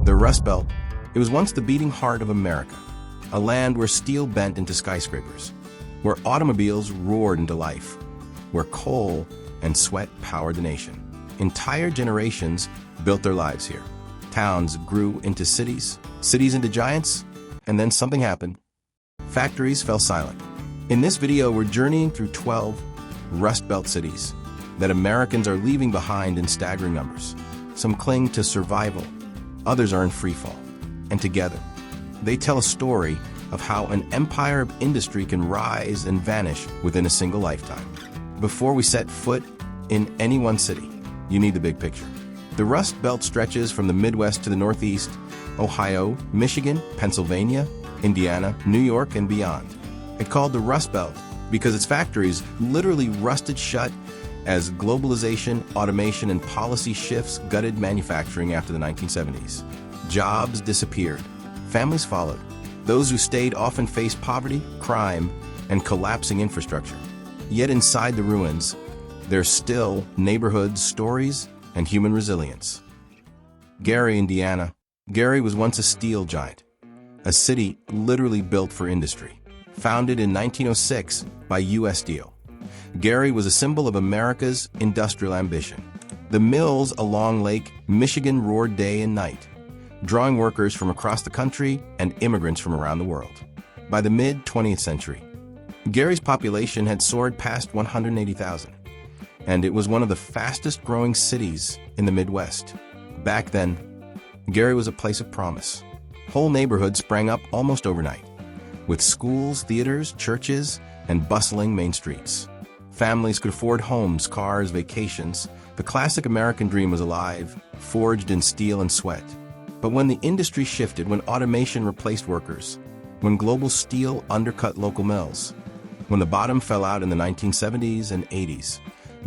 The Rust Belt, it was once the beating heart of America, a land where steel bent into skyscrapers, where automobiles roared into life, where coal and sweat powered the nation. Entire generations built their lives here. Towns grew into cities, cities into giants, and then something happened. Factories fell silent. In this video, we're journeying through 12 Rust Belt cities that Americans are leaving behind in staggering numbers. Some cling to survival, others are in freefall. And together, they tell a story of how an empire of industry can rise and vanish within a single lifetime. Before we set foot in any one city, you need the big picture. The Rust Belt stretches from the Midwest to the Northeast, Ohio, Michigan, Pennsylvania, Indiana, New York, and beyond. It's called the Rust Belt because its factories literally rusted shut as globalization, automation, and policy shifts gutted manufacturing after the 1970s. Jobs disappeared. Families followed. Those who stayed often faced poverty, crime, and collapsing infrastructure. Yet inside the ruins, there's still neighborhoods, stories, and human resilience. Gary, Indiana. Gary was once a steel giant, a city literally built for industry. Founded in 1906 by U.S. Steel, Gary was a symbol of America's industrial ambition. The mills along Lake Michigan roared day and night, drawing workers from across the country and immigrants from around the world. By the mid-20th century, Gary's population had soared past 180,000, and it was one of the fastest-growing cities in the Midwest. Back then, Gary was a place of promise. Whole neighborhoods sprang up almost overnight, with schools, theaters, churches, and bustling main streets. Families could afford homes, cars, vacations. The classic American dream was alive, forged in steel and sweat. But when the industry shifted, when automation replaced workers, when global steel undercut local mills, when the bottom fell out in the 1970s and 80s,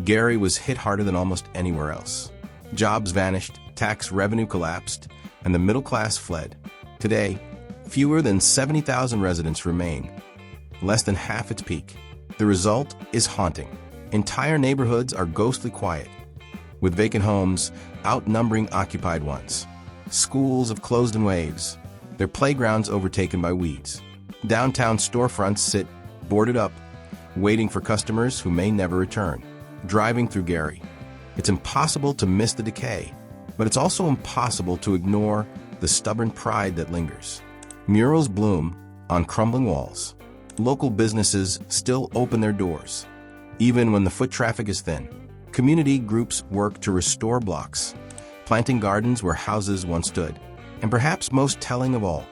Gary was hit harder than almost anywhere else. Jobs vanished, tax revenue collapsed, and the middle class fled. Today, fewer than 70,000 residents remain, less than half its peak. The result is haunting. Entire neighborhoods are ghostly quiet, with vacant homes outnumbering occupied ones. Schools have closed in waves, their playgrounds overtaken by weeds. Downtown storefronts sit boarded up, waiting for customers who may never return. Driving through Gary, it's impossible to miss the decay, but it's also impossible to ignore the stubborn pride that lingers. Murals bloom on crumbling walls. Local businesses still open their doors, even when the foot traffic is thin. Community groups work to restore blocks, planting gardens where houses once stood. And perhaps most telling of all,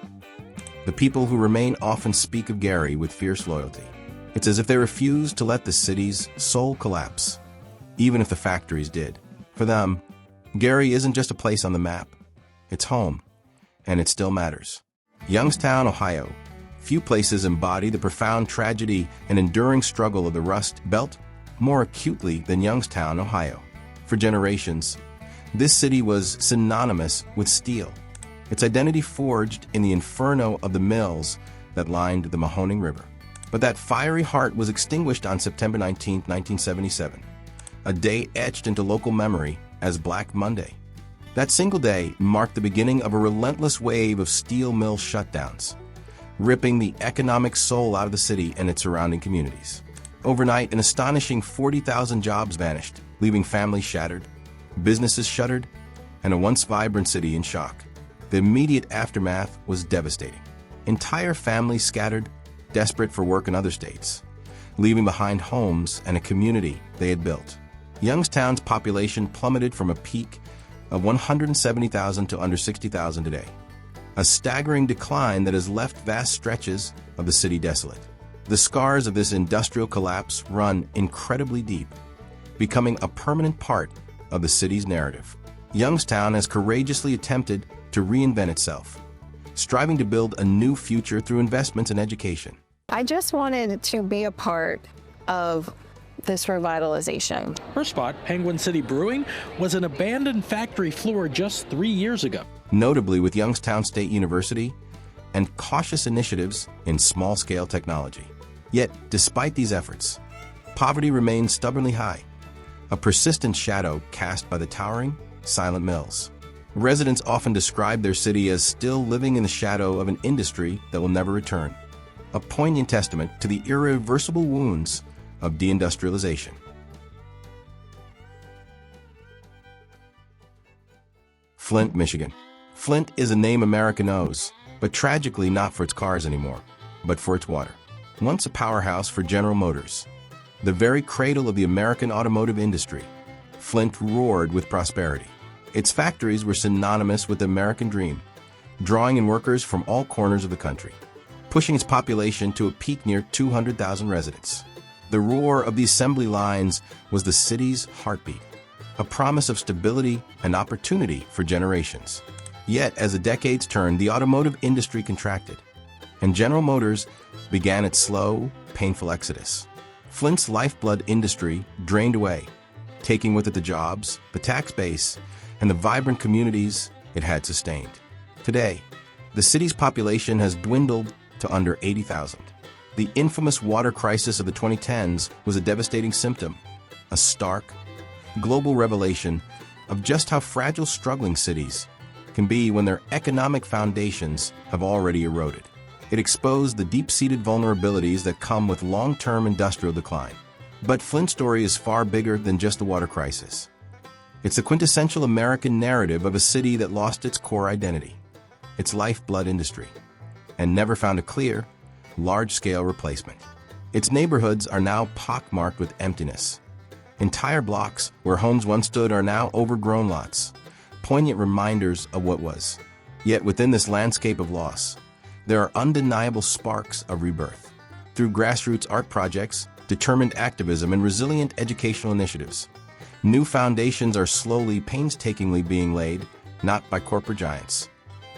the people who remain often speak of Gary with fierce loyalty. It's as if they refuse to let the city's soul collapse, even if the factories did. For them, Gary isn't just a place on the map. It's home, and it still matters. Youngstown, Ohio. Few places embody the profound tragedy and enduring struggle of the Rust Belt more acutely than Youngstown, Ohio. For generations, this city was synonymous with steel, its identity forged in the inferno of the mills that lined the Mahoning River. But that fiery heart was extinguished on September 19, 1977, a day etched into local memory as Black Monday. That single day marked the beginning of a relentless wave of steel mill shutdowns, ripping the economic soul out of the city and its surrounding communities. Overnight, an astonishing 40,000 jobs vanished, leaving families shattered, businesses shuttered, and a once vibrant city in shock. The immediate aftermath was devastating. Entire families scattered, desperate for work in other states, leaving behind homes and a community they had built. Youngstown's population plummeted from a peak of 170,000 to under 60,000 today, a staggering decline that has left vast stretches of the city desolate. The scars of this industrial collapse run incredibly deep, becoming a permanent part of the city's narrative. Youngstown has courageously attempted to reinvent itself, striving to build a new future through investments in education. I just wanted to be a part of this revitalization. Her spot, Penguin City Brewing, was an abandoned factory floor just 3 years ago. Notably with Youngstown State University and cautious initiatives in small-scale technology. Yet, despite these efforts, poverty remains stubbornly high, a persistent shadow cast by the towering, silent mills. Residents often describe their city as still living in the shadow of an industry that will never return, a poignant testament to the irreversible wounds of deindustrialization. Flint, Michigan. Flint is a name America knows, but tragically not for its cars anymore, but for its water. Once a powerhouse for General Motors, the very cradle of the American automotive industry, Flint roared with prosperity. Its factories were synonymous with the American dream, drawing in workers from all corners of the country, pushing its population to a peak near 200,000 residents. The roar of the assembly lines was the city's heartbeat, a promise of stability and opportunity for generations. Yet, as the decades turned, the automotive industry contracted, and General Motors began its slow, painful exodus. Flint's lifeblood industry drained away, taking with it the jobs, the tax base, and the vibrant communities it had sustained. Today, the city's population has dwindled to under 80,000. The infamous water crisis of the 2010s was a devastating symptom, a stark, global revelation of just how fragile struggling cities can be when their economic foundations have already eroded. It exposed the deep-seated vulnerabilities that come with long-term industrial decline. But Flint's story is far bigger than just the water crisis. It's the quintessential American narrative of a city that lost its core identity, its lifeblood industry, and never found a clear, large-scale replacement. Its neighborhoods are now pockmarked with emptiness. Entire blocks where homes once stood are now overgrown lots, poignant reminders of what was. Yet within this landscape of loss, there are undeniable sparks of rebirth. Through grassroots art projects, determined activism, and resilient educational initiatives, new foundations are slowly, painstakingly being laid, not by corporate giants,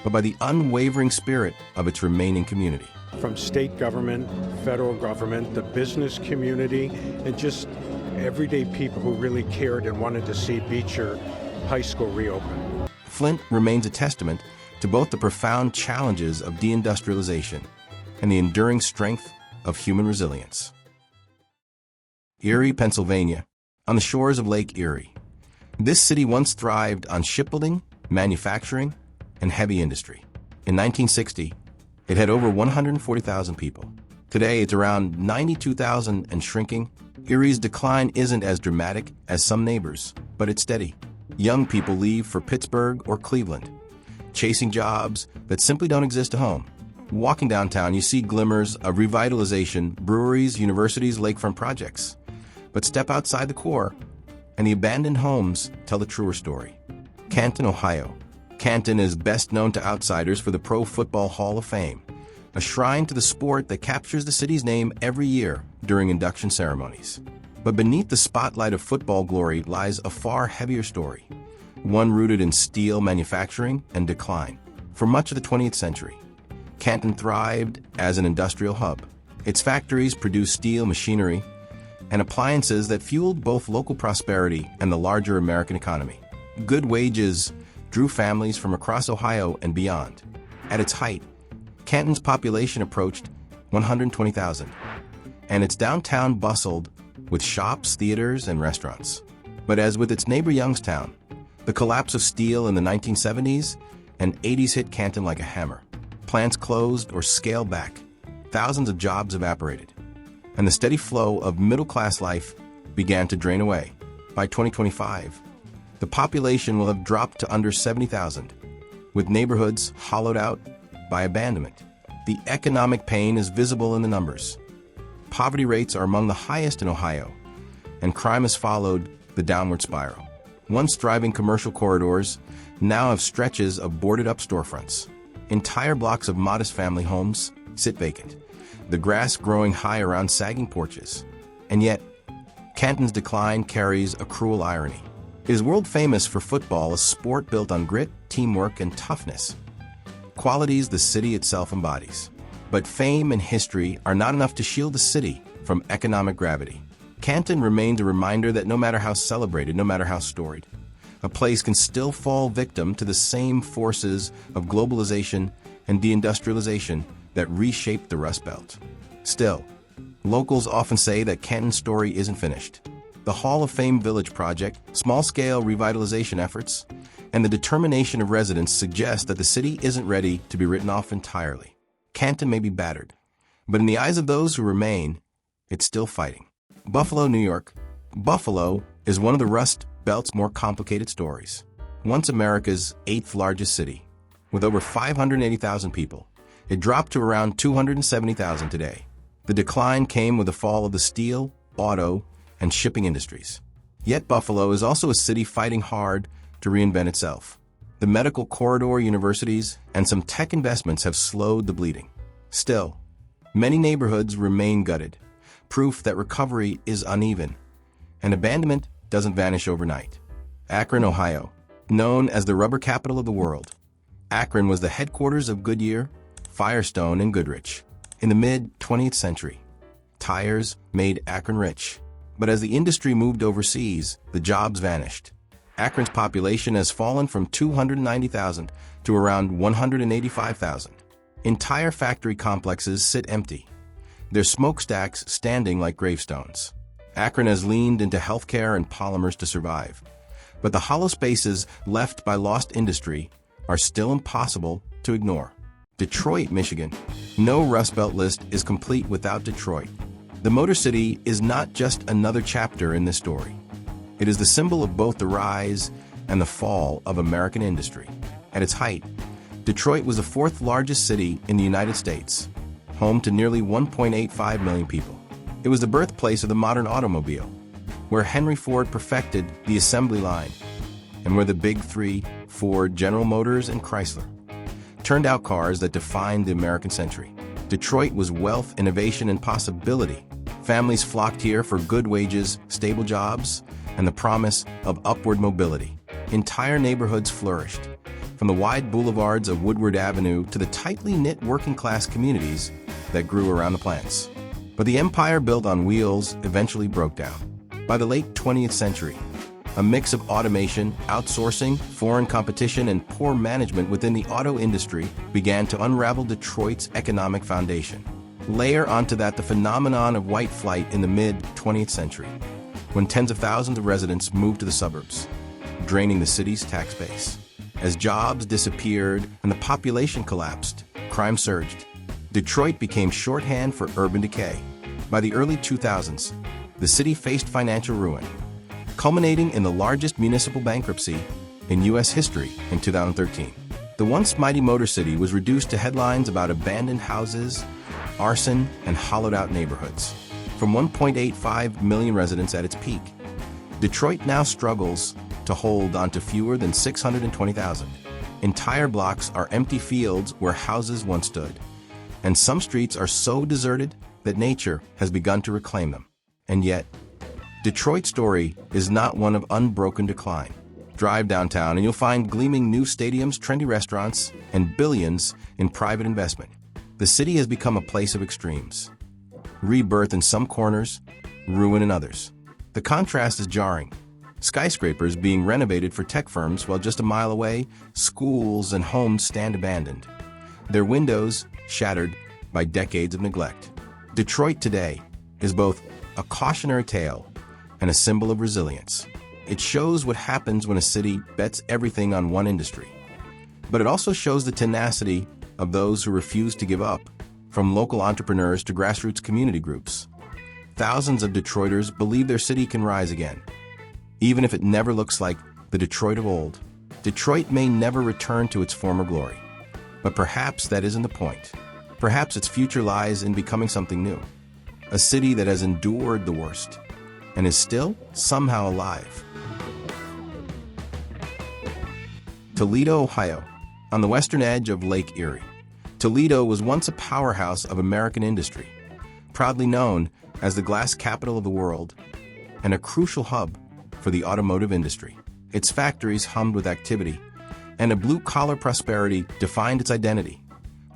but by the unwavering spirit of its remaining community. From state government, federal government, the business community, and just everyday people who really cared and wanted to see Beecher High School reopen. Flint remains a testament to both the profound challenges of deindustrialization and the enduring strength of human resilience. Erie, Pennsylvania, on the shores of Lake Erie. This city once thrived on shipbuilding, manufacturing, and heavy industry. In 1960, it had over 140,000 people. Today, it's around 92,000 and shrinking. Erie's decline isn't as dramatic as some neighbors, but it's steady. Young people leave for Pittsburgh or Cleveland, chasing jobs that simply don't exist at home. Walking downtown, you see glimmers of revitalization, breweries, universities, lakefront projects. But step outside the core, and the abandoned homes tell the truer story. Canton, Ohio. Canton is best known to outsiders for the Pro Football Hall of Fame, a shrine to the sport that captures the city's name every year during induction ceremonies. But beneath the spotlight of football glory lies a far heavier story, one rooted in steel manufacturing and decline. For much of the 20th century, Canton thrived as an industrial hub. Its factories produced steel machinery and appliances that fueled both local prosperity and the larger American economy. Good wages drew families from across Ohio and beyond. At its height, Canton's population approached 120,000, and its downtown bustled with shops, theaters, and restaurants. But as with its neighbor Youngstown, the collapse of steel in the 1970s and 80s hit Canton like a hammer. Plants closed or scaled back, thousands of jobs evaporated, and the steady flow of middle-class life began to drain away. By 2025, the population will have dropped to under 70,000, with neighborhoods hollowed out by abandonment. The economic pain is visible in the numbers. Poverty rates are among the highest in Ohio, and crime has followed the downward spiral. Once thriving commercial corridors now have stretches of boarded-up storefronts. Entire blocks of modest family homes sit vacant, the grass growing high around sagging porches. And yet, Canton's decline carries a cruel irony. It is world famous for football, a sport built on grit, teamwork, and toughness, qualities the city itself embodies. But fame and history are not enough to shield the city from economic gravity. Canton remains a reminder that no matter how celebrated, no matter how storied, a place can still fall victim to the same forces of globalization and deindustrialization that reshaped the Rust Belt. Still, locals often say that Canton's story isn't finished. The Hall of Fame Village project, small-scale revitalization efforts, and the determination of residents suggests that the city isn't ready to be written off entirely. Canton may be battered, but in the eyes of those who remain, it's still fighting. Buffalo, New York. Buffalo is one of the Rust Belt's more complicated stories. Once America's 8th largest city, with over 580,000 people, it dropped to around 270,000 today. The decline came with the fall of the steel, auto, and shipping industries. Yet Buffalo is also a city fighting hard to reinvent itself. The medical corridor, universities, and some tech investments have slowed the bleeding. Still, many neighborhoods remain gutted, proof that recovery is uneven, and abandonment doesn't vanish overnight. Akron, Ohio. Known as the rubber capital of the world, Akron was the headquarters of Goodyear, Firestone, and Goodrich. In the mid-20th century, tires made Akron rich. But as the industry moved overseas, the jobs vanished. Akron's population has fallen from 290,000 to around 185,000. Entire factory complexes sit empty, their smokestacks standing like gravestones. Akron has leaned into healthcare and polymers to survive, but the hollow spaces left by lost industry are still impossible to ignore. Detroit, Michigan. No Rust Belt list is complete without Detroit. The Motor City is not just another chapter in this story. It is the symbol of both the rise and the fall of American industry. At its height, Detroit was the 4th largest city in the United States, home to nearly 1.85 million people. It was the birthplace of the modern automobile, where Henry Ford perfected the assembly line, and where the big three, Ford, General Motors, and Chrysler, turned out cars that defined the American century. Detroit was wealth, innovation, and possibility. Families flocked here for good wages, stable jobs, and the promise of upward mobility. Entire neighborhoods flourished, from the wide boulevards of Woodward Avenue to the tightly knit working-class communities that grew around the plants. But the empire built on wheels eventually broke down. By the late 20th century, a mix of automation, outsourcing, foreign competition, and poor management within the auto industry began to unravel Detroit's economic foundation. Layer onto that the phenomenon of white flight in the mid-20th century, when tens of thousands of residents moved to the suburbs, draining the city's tax base. As jobs disappeared and the population collapsed, crime surged. Detroit became shorthand for urban decay. By the early 2000s, the city faced financial ruin, culminating in the largest municipal bankruptcy in U.S. history in 2013. The once mighty Motor City was reduced to headlines about abandoned houses, arson, and hollowed-out neighborhoods. From 1.85 million residents at its peak, Detroit now struggles to hold on to fewer than 620,000. Entire blocks are empty fields where houses once stood, and some streets are so deserted that nature has begun to reclaim them. And yet, Detroit's story is not one of unbroken decline. Drive downtown and you'll find gleaming new stadiums, trendy restaurants, and billions in private investment. The city has become a place of extremes. Rebirth in some corners, ruin in others. The contrast is jarring. Skyscrapers being renovated for tech firms while just a mile away, schools and homes stand abandoned, their windows shattered by decades of neglect. Detroit today is both a cautionary tale and a symbol of resilience. It shows what happens when a city bets everything on one industry. But it also shows the tenacity of those who refuse to give up, from local entrepreneurs to grassroots community groups. Thousands of Detroiters believe their city can rise again. Even if it never looks like the Detroit of old, Detroit may never return to its former glory. But perhaps that isn't the point. Perhaps its future lies in becoming something new. A city that has endured the worst and is still somehow alive. Toledo, Ohio, on the western edge of Lake Erie. Toledo was once a powerhouse of American industry, proudly known as the glass capital of the world and a crucial hub for the automotive industry. Its factories hummed with activity, and a blue-collar prosperity defined its identity,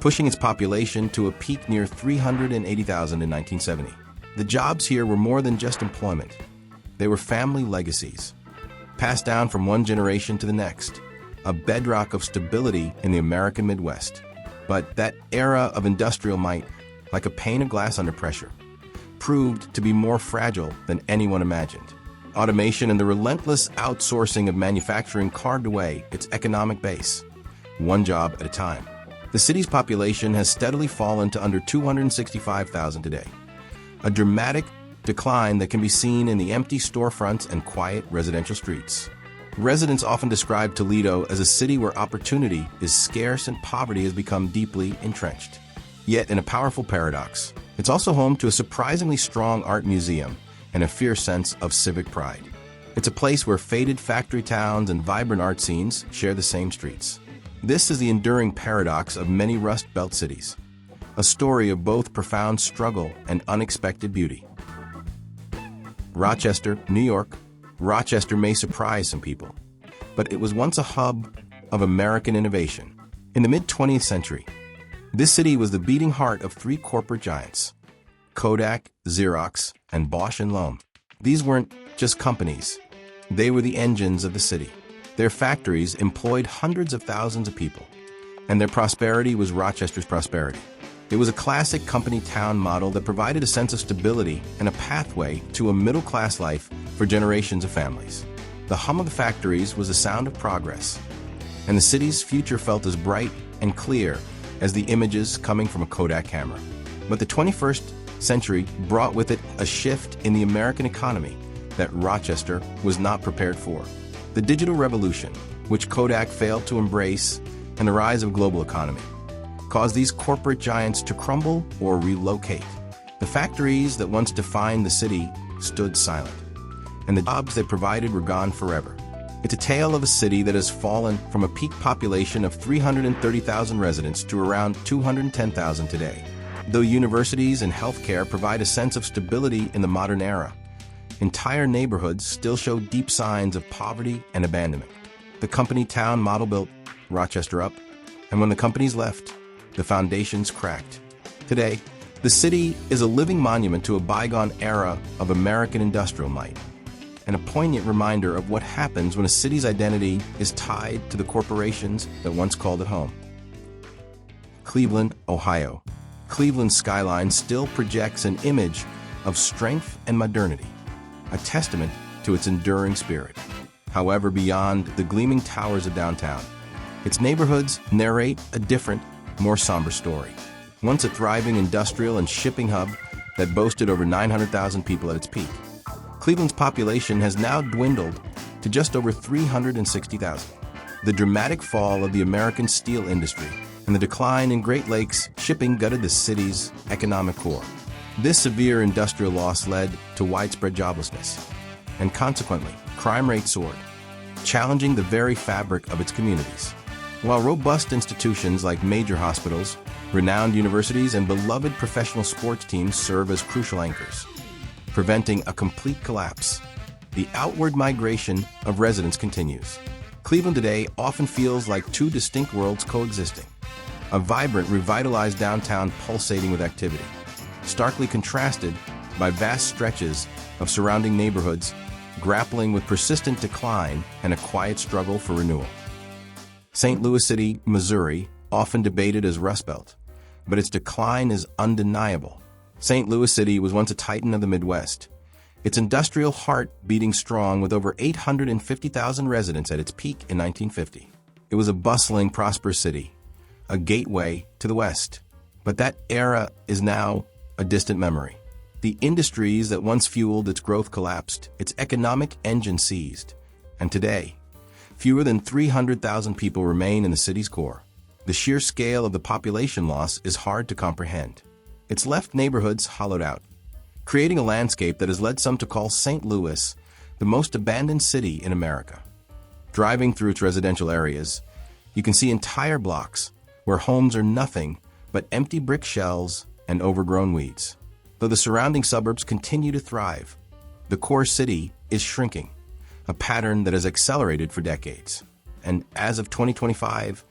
pushing its population to a peak near 380,000 in 1970. The jobs here were more than just employment. They were family legacies, passed down from one generation to the next, a bedrock of stability in the American Midwest. But that era of industrial might, like a pane of glass under pressure, proved to be more fragile than anyone imagined. Automation and the relentless outsourcing of manufacturing carved away its economic base, one job at a time. The city's population has steadily fallen to under 265,000 today, a dramatic decline that can be seen in the empty storefronts and quiet residential streets. Residents often describe Toledo as a city where opportunity is scarce and poverty has become deeply entrenched. Yet, in a powerful paradox, it's also home to a surprisingly strong art museum and a fierce sense of civic pride. It's a place where faded factory towns and vibrant art scenes share the same streets. This is the enduring paradox of many Rust Belt cities, a story of both profound struggle and unexpected beauty. Rochester, New York. Rochester may surprise some people, but it was once a hub of American innovation. In the mid-20th century, this city was the beating heart of three corporate giants: Kodak, Xerox, and Bosch and Lomb. These weren't just companies. They were the engines of the city. Their factories employed hundreds of thousands of people, and their prosperity was Rochester's prosperity. It was a classic company-town model that provided a sense of stability and a pathway to a middle-class life for generations of families. The hum of the factories was a sound of progress, and the city's future felt as bright and clear as the images coming from a Kodak camera. But the 21st century brought with it a shift in the American economy that Rochester was not prepared for. The digital revolution, which Kodak failed to embrace, and the rise of a global economy caused these corporate giants to crumble or relocate. The factories that once defined the city stood silent, and the jobs they provided were gone forever. It's a tale of a city that has fallen from a peak population of 330,000 residents to around 210,000 today. Though universities and healthcare provide a sense of stability in the modern era, entire neighborhoods still show deep signs of poverty and abandonment. The company-town model built Rochester up, and when the companies left, the foundations cracked. Today, the city is a living monument to a bygone era of American industrial might, and a poignant reminder of what happens when a city's identity is tied to the corporations that once called it home. Cleveland, Ohio. Cleveland's skyline still projects an image of strength and modernity, a testament to its enduring spirit. However, beyond the gleaming towers of downtown, its neighborhoods narrate a different, more somber story. Once a thriving industrial and shipping hub that boasted over 900,000 people at its peak, Cleveland's population has now dwindled to just over 360,000. The dramatic fall of the American steel industry and the decline in Great Lakes shipping gutted the city's economic core. This severe industrial loss led to widespread joblessness, and consequently, crime rate soared, challenging the very fabric of its communities. While robust institutions like major hospitals, renowned universities, and beloved professional sports teams serve as crucial anchors, preventing a complete collapse, the outward migration of residents continues. Cleveland today often feels like two distinct worlds coexisting. A vibrant, revitalized downtown pulsating with activity, starkly contrasted by vast stretches of surrounding neighborhoods grappling with persistent decline and a quiet struggle for renewal. St. Louis City, Missouri, often debated as Rust Belt, but its decline is undeniable. St. Louis City was once a titan of the Midwest, its industrial heart beating strong with over 850,000 residents at its peak in 1950. It was a bustling, prosperous city, a gateway to the West. But that era is now a distant memory. The industries that once fueled its growth collapsed, its economic engine seized, and today, fewer than 300,000 people remain in the city's core. The sheer scale of the population loss is hard to comprehend. It's left neighborhoods hollowed out, creating a landscape that has led some to call St. Louis the most abandoned city in America. Driving through its residential areas, you can see entire blocks where homes are nothing but empty brick shells and overgrown weeds. Though the surrounding suburbs continue to thrive, the core city is shrinking, a pattern that has accelerated for decades. And as of 2025,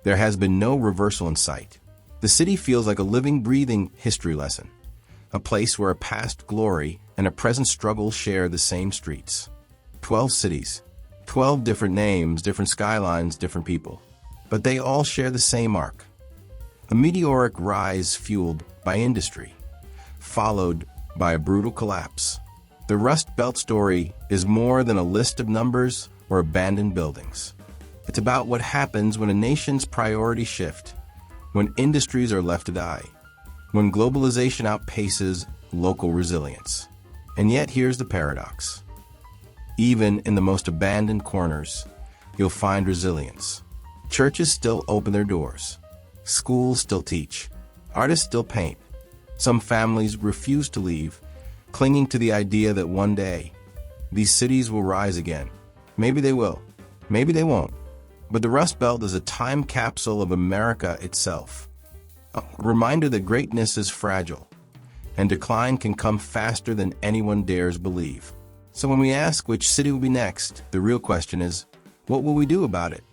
there has been no reversal in sight. The city feels like a living, breathing history lesson, a place where a past glory and a present struggle share the same streets. 12 cities, 12 different names, different skylines, different people. But they all share the same arc. A meteoric rise fueled by industry, followed by a brutal collapse. The Rust Belt story is more than a list of numbers or abandoned buildings. It's about what happens when a nation's priorities shift, when industries are left to die, when globalization outpaces local resilience. And yet here's the paradox. Even in the most abandoned corners, you'll find resilience. Churches still open their doors. Schools still teach. Artists still paint. Some families refuse to leave, clinging to the idea that one day, these cities will rise again. Maybe they will. Maybe they won't. But the Rust Belt is a time capsule of America itself. A reminder that greatness is fragile, and decline can come faster than anyone dares believe. So when we ask which city will be next, the real question is, what will we do about it?